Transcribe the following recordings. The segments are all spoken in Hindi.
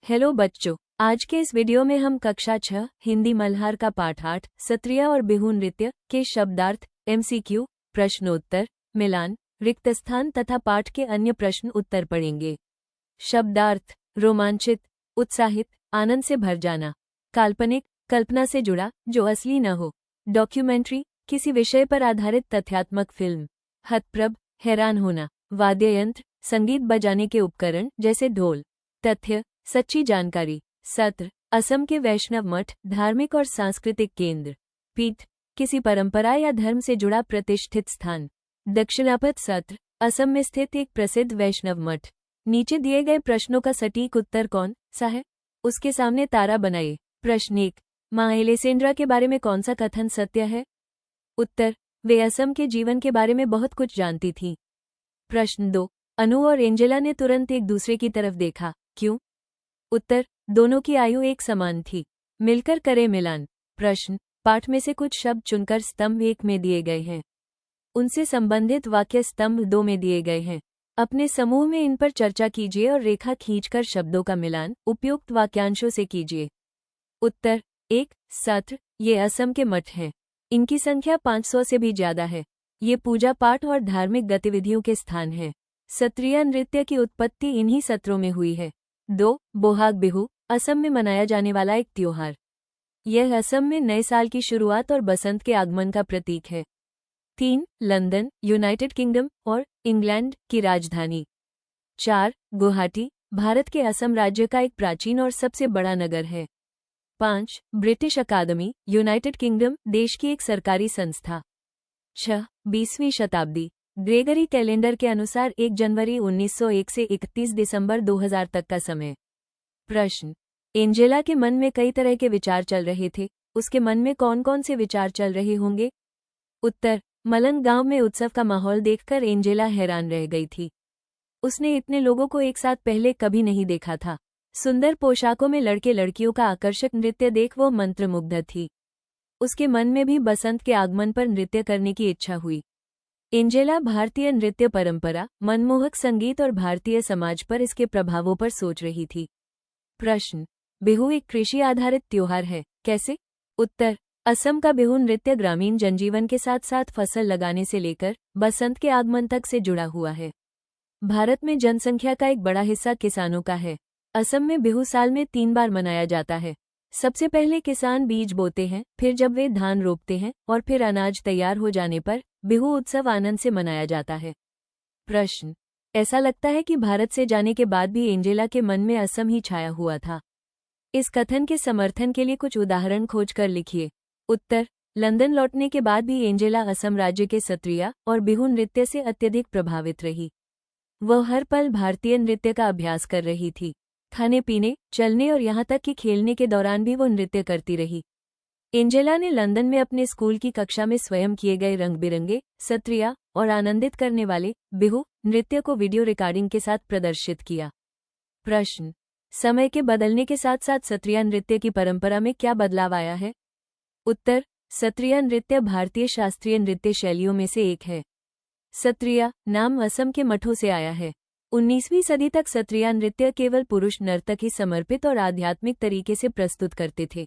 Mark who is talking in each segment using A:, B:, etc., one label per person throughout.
A: हेलो बच्चों, आज के इस वीडियो में हम कक्षा 6 हिंदी मल्हार का पाठ 8 सत्रिया और बिहू नृत्य के शब्दार्थ, MCQ, प्रश्नोत्तर, मिलान, रिक्त स्थान तथा पाठ के अन्य प्रश्न उत्तर पढ़ेंगे। शब्दार्थ: रोमांचित, उत्साहित, आनंद से भर जाना। काल्पनिक, कल्पना से जुड़ा, जो असली न हो। डॉक्यूमेंट्री, किसी विषय पर आधारित तथ्यात्मक फिल्म। हतप्रभ, हैरान होना। वाद्य यंत्र, संगीत बजाने के उपकरण जैसे ढोल। तथ्य, सच्ची जानकारी। सत्र, असम के वैष्णव मठ, धार्मिक और सांस्कृतिक केंद्र। पीठ, किसी परंपरा या धर्म से जुड़ा प्रतिष्ठित स्थान। दक्षिणापथ सत्र, असम में स्थित एक प्रसिद्ध वैष्णव मठ। नीचे दिए गए प्रश्नों का सटीक उत्तर कौन सा है? उसके सामने तारा बनाइए। प्रश्न 1, मां एलेसेंड्रा के बारे में कौन सा कथन सत्य है? उत्तर, वे असम के जीवन के बारे में बहुत कुछ जानती थीं। प्रश्न 2, अनु और एंजेला ने तुरंत एक दूसरे की तरफ देखा, क्यों? उत्तर, दोनों की आयु एक समान थी। मिलकर करें मिलान। प्रश्न, पाठ में से कुछ शब्द चुनकर स्तंभ 1 में दिए गए हैं। उनसे संबंधित वाक्य स्तंभ 2 में दिए गए हैं। अपने समूह में इन पर चर्चा कीजिए और रेखा खींचकर शब्दों का मिलान उपयुक्त वाक्यांशों से कीजिए। उत्तर 1, सत्र, ये असम के मठ हैं। इनकी संख्या 500 से भी ज्यादा है। ये पूजा पाठ और धार्मिक गतिविधियों के स्थान हैं। सत्रिया नृत्य की उत्पत्ति इन्हीं सत्रों में हुई है। 2, बोहाग बिहू, असम में मनाया जाने वाला एक त्योहार। यह असम में नए साल की शुरुआत और बसंत के आगमन का प्रतीक है। 3, लंदन, यूनाइटेड किंगडम और इंग्लैंड की राजधानी। 4, गुवाहाटी, भारत के असम राज्य का एक प्राचीन और सबसे बड़ा नगर है। 5, ब्रिटिश अकादमी, यूनाइटेड किंगडम, देश की एक सरकारी संस्था। 6, 20वीं शताब्दी, ग्रेगरी कैलेंडर के अनुसार 1 जनवरी 1901 से 31 दिसंबर 2000 तक का समय। प्रश्न, एंजेला के मन में कई तरह के विचार चल रहे थे, उसके मन में कौन कौन से विचार चल रहे होंगे? उत्तर, मलंग गांव में उत्सव का माहौल देखकर एंजेला हैरान रह गई थी। उसने इतने लोगों को एक साथ पहले कभी नहीं देखा था। सुंदर पोशाकों में लड़के लड़कियों का आकर्षक नृत्य देख वो मंत्रमुग्ध थी। उसके मन में भी बसंत के आगमन पर नृत्य करने की इच्छा हुई। एंजेला भारतीय नृत्य परंपरा, मनमोहक संगीत और भारतीय समाज पर इसके प्रभावों पर सोच रही थी। प्रश्न, बिहू एक कृषि आधारित त्योहार है, कैसे? उत्तर, असम का बिहू नृत्य ग्रामीण जनजीवन के साथ साथ फसल लगाने से लेकर बसंत के आगमन तक से जुड़ा हुआ है। भारत में जनसंख्या का एक बड़ा हिस्सा किसानों का है। असम में बिहू साल में 3 बार मनाया जाता है। सबसे पहले किसान बीज बोते हैं, फिर जब वे धान रोपते हैं और फिर अनाज तैयार हो जाने पर बिहू उत्सव आनंद से मनाया जाता है। प्रश्न, ऐसा लगता है कि भारत से जाने के बाद भी एंजेला के मन में असम ही छाया हुआ था। इस कथन के समर्थन के लिए कुछ उदाहरण खोजकर लिखिए। उत्तर, लंदन लौटने के बाद भी एंजेला असम राज्य के सत्रिया और बिहू नृत्य से अत्यधिक प्रभावित रही। वह हर पल भारतीय नृत्य का अभ्यास कर रही थी। खाने पीने, चलने और यहाँ तक कि खेलने के दौरान भी वो नृत्य करती रही। एंजेला ने लंदन में अपने स्कूल की कक्षा में स्वयं किए गए रंग बिरंगे, सत्रिया और आनंदित करने वाले बिहू नृत्य को वीडियो रिकॉर्डिंग के साथ प्रदर्शित किया। प्रश्न, समय के बदलने के साथ साथ सत्रिया नृत्य की परंपरा में क्या बदलाव आया है? उत्तर, सत्रिया नृत्य भारतीय शास्त्रीय नृत्य शैलियों में से एक है। सत्रिया नाम असम के मठों से आया है। 19वीं सदी तक सत्रिया नृत्य केवल पुरुष नर्तक ही समर्पित और आध्यात्मिक तरीके से प्रस्तुत करते थे।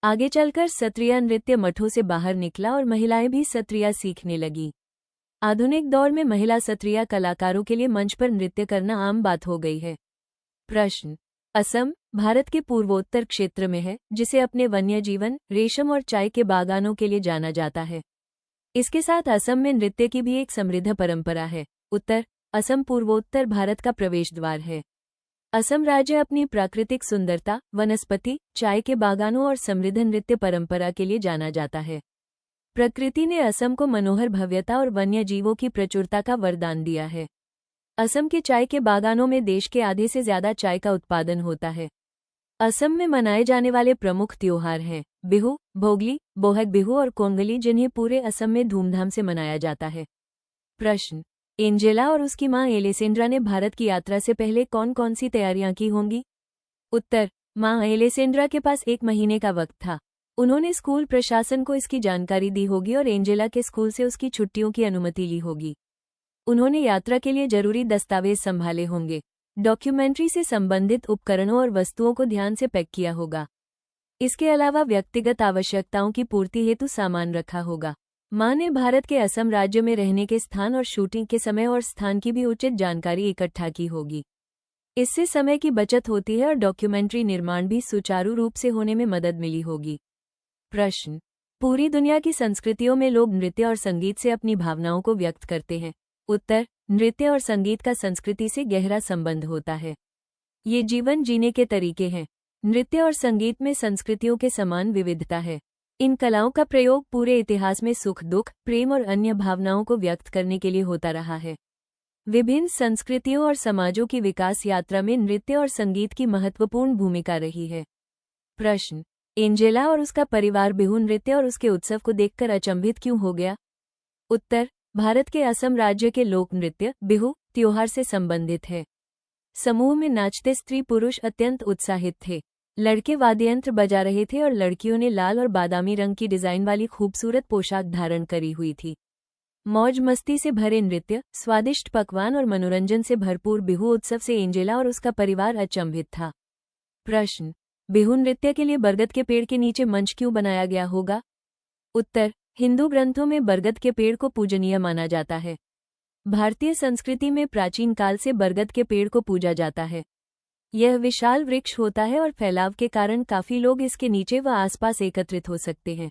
A: आगे चलकर सत्रिया नृत्य मठों से बाहर निकला और महिलाएं भी सत्रिया सीखने लगीं। आधुनिक दौर में महिला सत्रिया कलाकारों के लिए मंच पर नृत्य करना आम बात हो गई है। प्रश्न, असम भारत के पूर्वोत्तर क्षेत्र में है, जिसे अपने वन्य जीवन, रेशम और चाय के बागानों के लिए जाना जाता है। इसके साथ असम में नृत्य की भी एक समृद्ध परंपरा है। उत्तर, असम पूर्वोत्तर भारत का प्रवेश द्वार है। असम राज्य अपनी प्राकृतिक सुंदरता, वनस्पति, चाय के बागानों और समृद्ध नृत्य परंपरा के लिए जाना जाता है। प्रकृति ने असम को मनोहर भव्यता और वन्य जीवों की प्रचुरता का वरदान दिया है। असम के चाय के बागानों में देश के आधे से ज्यादा चाय का उत्पादन होता है। असम में मनाए जाने वाले प्रमुख त्योहार हैं बिहू, भोगली, बोहग बिहू और कोंगली, जिन्हें पूरे असम में धूमधाम से मनाया जाता है। प्रश्न, एंजेला और उसकी मां एलेसेंड्रा ने भारत की यात्रा से पहले कौन कौन सी तैयारियां की होंगी? उत्तर, मां एलेसेंड्रा के पास 1 महीने का वक्त था। उन्होंने स्कूल प्रशासन को इसकी जानकारी दी होगी और एंजेला के स्कूल से उसकी छुट्टियों की अनुमति ली होगी। उन्होंने यात्रा के लिए जरूरी दस्तावेज संभाले होंगे। डॉक्यूमेंट्री से संबंधित उपकरणों और वस्तुओं को ध्यान से पैक किया होगा। इसके अलावा व्यक्तिगत आवश्यकताओं की पूर्ति हेतु सामान रखा होगा। मां ने भारत के असम राज्य में रहने के स्थान और शूटिंग के समय और स्थान की भी उचित जानकारी इकट्ठा की होगी। इससे समय की बचत होती है और डॉक्यूमेंट्री निर्माण भी सुचारू रूप से होने में मदद मिली होगी। प्रश्न, पूरी दुनिया की संस्कृतियों में लोग नृत्य और संगीत से अपनी भावनाओं को व्यक्त करते हैं। उत्तर, नृत्य और संगीत का संस्कृति से गहरा संबंध होता है। ये जीवन जीने के तरीके हैं। नृत्य और संगीत में संस्कृतियों के समान विविधता है। इन कलाओं का प्रयोग पूरे इतिहास में सुख दुख, प्रेम और अन्य भावनाओं को व्यक्त करने के लिए होता रहा है। विभिन्न संस्कृतियों और समाजों की विकास यात्रा में नृत्य और संगीत की महत्वपूर्ण भूमिका रही है। प्रश्न, एंजेला और उसका परिवार बिहू नृत्य और उसके उत्सव को देखकर अचंभित क्यों हो गया? उत्तर, भारत के असम राज्य के लोक नृत्य बिहू त्योहार से संबंधित है। समूह में नाचते स्त्री पुरुष अत्यंत उत्साहित थे। लड़के वाद्ययंत्र बजा रहे थे और लड़कियों ने लाल और बादामी रंग की डिजाइन वाली खूबसूरत पोशाक धारण करी हुई थी। मौज मस्ती से भरे नृत्य, स्वादिष्ट पकवान और मनोरंजन से भरपूर बिहू उत्सव से एंजेला और उसका परिवार अचंभित था। प्रश्न, बिहू नृत्य के लिए बरगद के पेड़ के नीचे मंच क्यों बनाया गया होगा? उत्तर, हिंदू ग्रंथों में बरगद के पेड़ को पूजनीय माना जाता है। भारतीय संस्कृति में प्राचीन काल से बरगद के पेड़ को पूजा जाता है। यह विशाल वृक्ष होता है और फैलाव के कारण काफी लोग इसके नीचे व आसपास एकत्रित हो सकते हैं।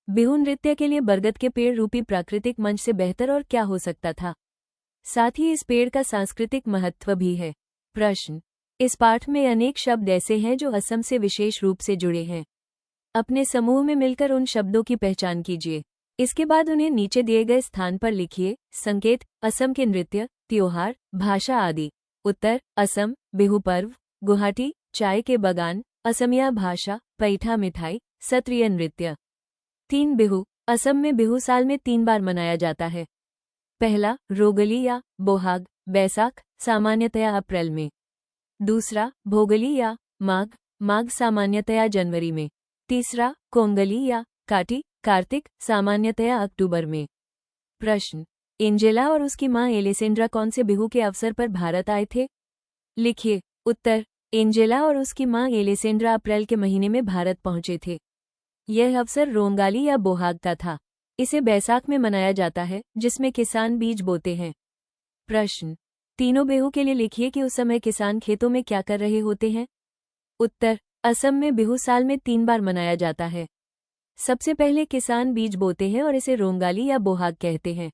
A: बिहू नृत्य के लिए बरगद के पेड़ रूपी प्राकृतिक मंच से बेहतर और क्या हो सकता था। साथ ही इस पेड़ का सांस्कृतिक महत्व भी है। प्रश्न, इस पाठ में अनेक शब्द ऐसे हैं जो असम से विशेष रूप से जुड़े हैं। अपने समूह में मिलकर उन शब्दों की पहचान कीजिए। इसके बाद उन्हें नीचे दिए गए स्थान पर लिखिए। संकेत, असम के नृत्य, त्योहार, भाषा आदि। उत्तर, असम, बिहू पर्व, गुवाहाटी, चाय के बगान, असमिया भाषा, पैठा मिठाई, सत्रिय नृत्य। 3 बिहू। असम में बिहू साल में 3 बार मनाया जाता है। पहला, रोगली या बोहाग, बैसाख, सामान्यतया अप्रैल में। दूसरा, भोगली या माघ, माघ सामान्यतया जनवरी में। तीसरा, कोंगली या काटी, कार्तिक, सामान्यतया अक्टूबर में। प्रश्न, एंजेला और उसकी मां एलेसेंड्रा कौन से बिहू के अवसर पर भारत आए थे? लिखिए। उत्तर, एंजेला और उसकी मां एलेसेंड्रा अप्रैल के महीने में भारत पहुंचे थे। यह अवसर रोंगाली या बोहाग का था। इसे बैसाख में मनाया जाता है, जिसमें किसान बीज बोते हैं। प्रश्न, तीनों बिहू के लिए लिखिए कि उस समय किसान खेतों में क्या कर रहे होते हैं। उत्तर, असम में बिहू साल में 3 बार मनाया जाता है। सबसे पहले किसान बीज बोते हैं और इसे रोंगाली या बोहाग कहते हैं।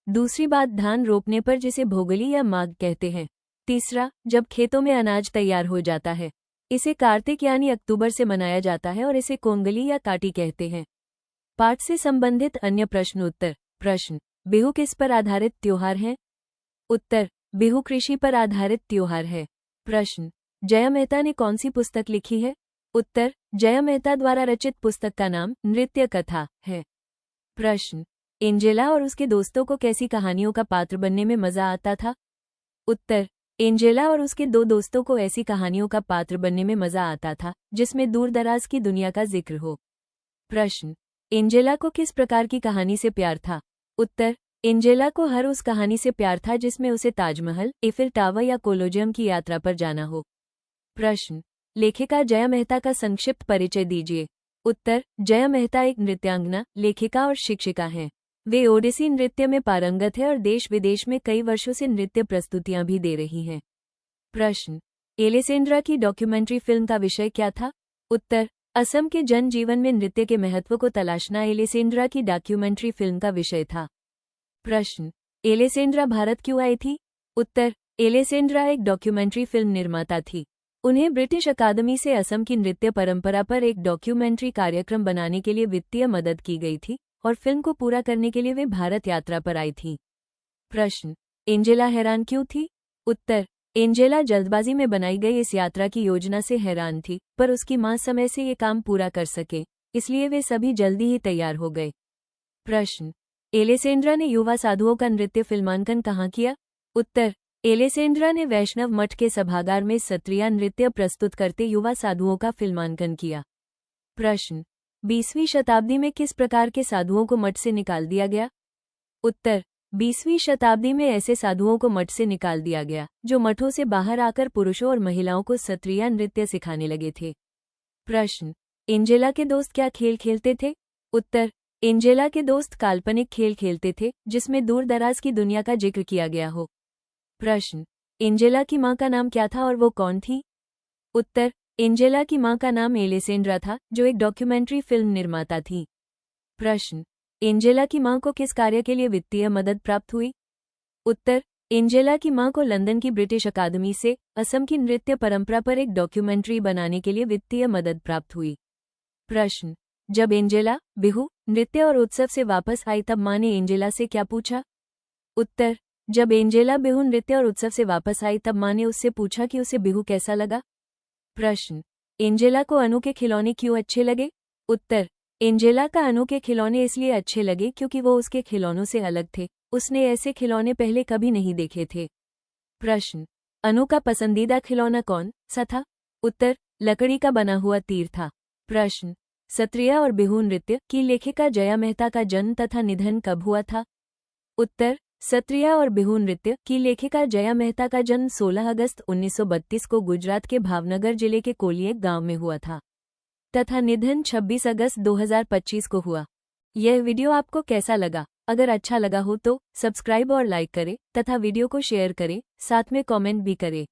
A: दूसरी बात, धान रोपने पर जिसे भोगली या माघ कहते हैं। तीसरा, जब खेतों में अनाज तैयार हो जाता है, इसे कार्तिक यानी अक्टूबर से मनाया जाता है और इसे कोंगली या काटी कहते हैं। पाठ से संबंधित अन्य प्रश्न उत्तर। प्रश्न, बिहू किस पर आधारित त्योहार है? उत्तर, बिहू कृषि पर आधारित त्योहार है। प्रश्न, जया मेहता ने कौन सी पुस्तक लिखी है? उत्तर, जया मेहता द्वारा रचित पुस्तक का नाम नृत्य कथा है। प्रश्न, एंजेला और उसके दोस्तों को कैसी कहानियों का पात्र बनने में मजा आता था? उत्तर, एंजेला और उसके 2 दोस्तों को ऐसी कहानियों का पात्र बनने में मजा आता था जिसमें दूर दराज की दुनिया का जिक्र हो। प्रश्न, एंजेला को किस प्रकार की कहानी से प्यार था? उत्तर, एंजेला को हर उस कहानी से प्यार था जिसमें उसे ताजमहल, एफिल टावर या कोलोजियम की यात्रा पर जाना हो। प्रश्न, लेखिका जया मेहता का संक्षिप्त परिचय दीजिए। उत्तर, जया मेहता एक नृत्यांगना, लेखिका और शिक्षिका हैं। वे ओडिसी नृत्य में पारंगत है और देश विदेश में कई वर्षों से नृत्य प्रस्तुतियां भी दे रही हैं। प्रश्न, एलेसेंड्रा की डॉक्यूमेंट्री फिल्म का विषय क्या था? उत्तर, असम के जनजीवन में नृत्य के महत्व को तलाशना एलेसेंड्रा की डॉक्यूमेंट्री फिल्म का विषय था। प्रश्न, एलेसेंड्रा भारत क्यों आई थी? उत्तर, एलेसेंड्रा एक डॉक्यूमेंट्री फिल्म निर्माता थी। उन्हें ब्रिटिश अकादमी से असम की नृत्य परंपरा पर एक डॉक्यूमेंट्री कार्यक्रम बनाने के लिए वित्तीय मदद की गई थी और फिल्म को पूरा करने के लिए वे भारत यात्रा पर आई थी। प्रश्न, एंजेला हैरान क्यों थी? उत्तर, एंजेला जल्दबाजी में बनाई गई इस यात्रा की योजना से हैरान थी, पर उसकी मां समय से ये काम पूरा कर सके, इसलिए वे सभी जल्दी ही तैयार हो गए। प्रश्न, एलेसेंड्रा ने युवा साधुओं का नृत्य फिल्मांकन कहाँ किया? उत्तर, एलेसेंड्रा ने वैष्णव मठ के सभागार में सत्रिया नृत्य प्रस्तुत करते युवा साधुओं का फिल्मांकन किया। प्रश्न, 20वीं शताब्दी में किस प्रकार के साधुओं को मठ से निकाल दिया गया? उत्तर, 20वीं शताब्दी में ऐसे साधुओं को मठ से निकाल दिया गया जो मठों से बाहर आकर पुरुषों और महिलाओं को सत्रिया नृत्य सिखाने लगे थे। प्रश्न, एंजेला के दोस्त क्या खेल खेलते थे? उत्तर, एंजेला के दोस्त काल्पनिक खेल खेलते थे जिसमें दूर दराज की दुनिया का जिक्र किया गया हो। प्रश्न, एंजेला की मां का नाम क्या था और वो कौन थी? उत्तर, एंजेला की मां का नाम एलेसेंड्रा था जो एक डॉक्यूमेंट्री फिल्म निर्माता थी। प्रश्न, एंजेला की मां को किस कार्य के लिए वित्तीय मदद प्राप्त हुई? उत्तर, एंजेला की मां को लंदन की ब्रिटिश अकादमी से असम की नृत्य परंपरा पर एक डॉक्यूमेंट्री बनाने के लिए वित्तीय मदद प्राप्त हुई। प्रश्न, जब एंजेला बिहू नृत्य और उत्सव से वापस आई तब मां ने एंजेला से क्या पूछा? उत्तर, जब एंजेला बिहू नृत्य और उत्सव से वापस आई तब मां ने उससे पूछा कि उसे बिहू कैसा लगा। प्रश्न, एंजेला को अनु के खिलौने क्यों अच्छे लगे? उत्तर, एंजेला का अनु के खिलौने इसलिए अच्छे लगे क्योंकि वो उसके खिलौनों से अलग थे, उसने ऐसे खिलौने पहले कभी नहीं देखे थे। प्रश्न, अनु का पसंदीदा खिलौना कौन सा था? उत्तर, लकड़ी का बना हुआ तीर था। प्रश्न, सत्रिया और बिहू नृत्य की लेखिका जया मेहता का जन्म तथा निधन कब हुआ था? उत्तर, सत्रिया और बिहू नृत्य की लेखिका जया मेहता का जन्म 16 अगस्त 1932 को गुजरात के भावनगर जिले के कोलियक गांव में हुआ था तथा निधन 26 अगस्त 2025 को हुआ। यह वीडियो आपको कैसा लगा? अगर अच्छा लगा हो तो सब्सक्राइब और लाइक करें तथा वीडियो को शेयर करें, साथ में कमेंट भी करें।